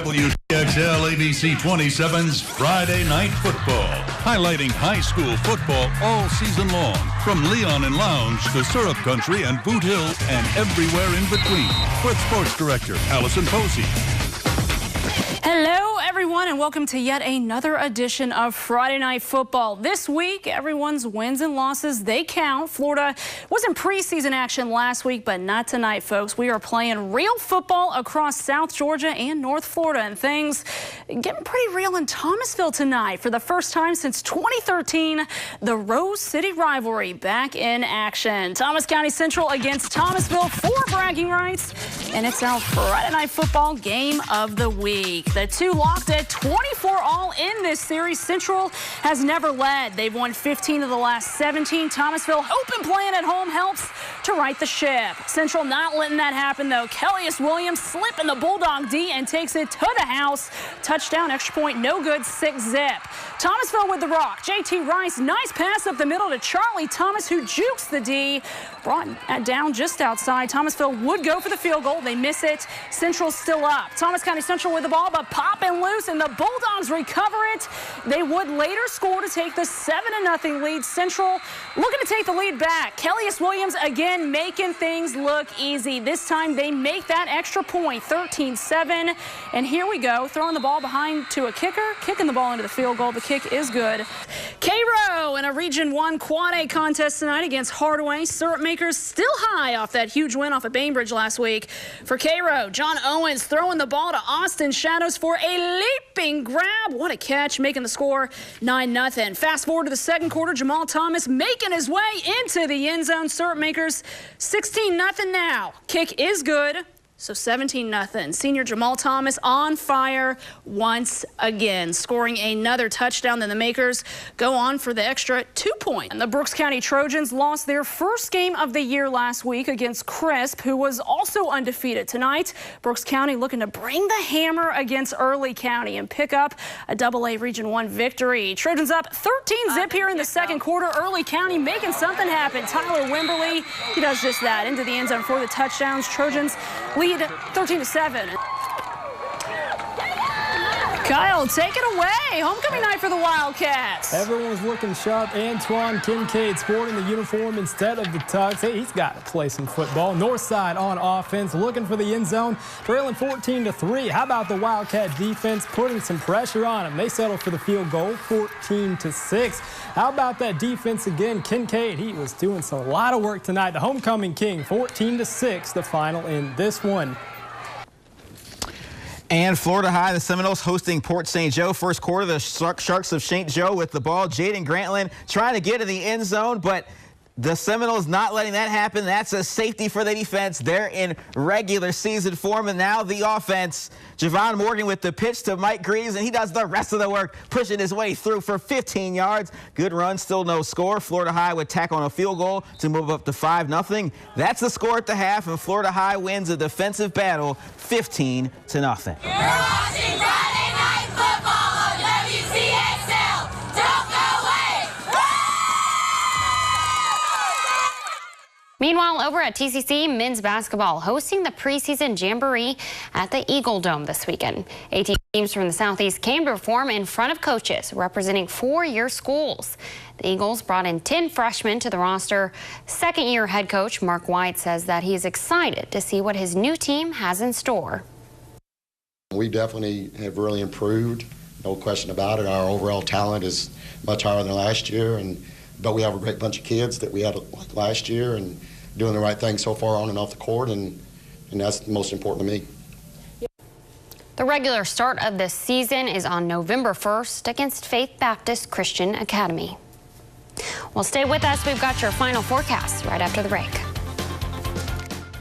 WCXL ABC 27's Friday Night Football, highlighting high school football all season long, from Leon and Lounge to Syrup Country and Boot Hill and everywhere in between. With Sports Director Allison Posey. Hello, everyone, and welcome to yet another edition of Friday Night Football. This week, everyone's wins and losses, they count. Florida was in preseason action last week, but not tonight, folks. We are playing real football across South Georgia and North Florida, and things getting pretty real in Thomasville tonight. For the first time since 2013, the Rose City rivalry back in action. Thomas County Central against Thomasville for bragging rights, and it's our Friday Night Football game of the week. The two locked at 24-all in this series. Central has never led. They've won 15 of the last 17. Thomasville hoping playing at home helps to right the ship. Central not letting that happen, though. Kellius Williams slipping the Bulldog D and takes it to the house. Touchdown, extra point, no good, 6-zip. Thomasville with the rock. J.T. Rice, nice pass up the middle to Charlie Thomas, who jukes the D. Brought down just outside. Thomasville would go for the field goal. They miss it. Central's still up. Thomas County Central with the ball, but popping loose, and the Bulldogs recover it. They would later score to take the 7-0 lead. Central looking to take the lead back. Kellius Williams again making things look easy. This time they make that extra point, 13-7. And here we go, throwing the ball behind to a kicker, kicking the ball into the field goal. The kick is good. Cairo in a Region 1 Quad A contest tonight against Hardaway. Syrup makers still high off that huge win off of Bainbridge last week. For Cairo, John Owens throwing the ball to Austin Shadows for a leaping grab. What a catch, making the score 9-0. Fast forward to the second quarter, Jamal Thomas making his way into the end zone. Syrup makers 16-0 now. Kick is good. So 17-0. Senior Jamal Thomas on fire once again, scoring another touchdown. Then the Makers go on for the extra 2 points. And the Brooks County Trojans lost their first game of the year last week against Crisp, who was also undefeated. Tonight, Brooks County looking to bring the hammer against Early County and pick up a AA Region 1 victory. Trojans up 13-zip here in the second quarter. Early County making something happen. Tyler Wimberly, he does just that, into the end zone for the touchdowns. Trojans lead 13-7. Kyle, take it away. Homecoming night for the Wildcats. Everyone's looking sharp. Antoine Kincaid sporting the uniform instead of the tux. Hey, he's got to play some football. Northside on offense, looking for the end zone, trailing 14-3. How about the Wildcat defense putting some pressure on them? They settle for the field goal, 14-6. How about that defense again? Kincaid, he was doing a lot of work tonight. The homecoming king, 14-6, the final in this one. And Florida High, the Seminoles hosting Port St. Joe. First quarter, the Sharks of St. Joe with the ball. Jaden Grantland trying to get to the end zone, but the Seminoles not letting that happen. That's a safety for the defense. They're in regular season form, and now the offense. Javon Morgan with the pitch to Mike Greaves, and he does the rest of the work, pushing his way through for 15 yards. Good run, still no score. Florida High would tack on a field goal to move up to 5-0. That's the score at the half, and Florida High wins a defensive battle 15-0. You're watching Friday Night Football on WCXL. Don't go away. Meanwhile, over at TCC, men's basketball hosting the preseason jamboree at the Eagle Dome this weekend. 18 teams from the Southeast came to perform in front of coaches representing four-year schools. The Eagles brought in 10 freshmen to the roster. Second-year head coach Mark White says that he is excited to see what his new team has in store. We definitely have really improved, no question about it. Our overall talent is much higher than last year, but we have a great bunch of kids that we had last year and doing the right thing so far on and off the court, and that's the most important to me. The regular start of this season is on November 1st against Faith Baptist Christian Academy. Well, stay with us. We've got your final forecast right after the break.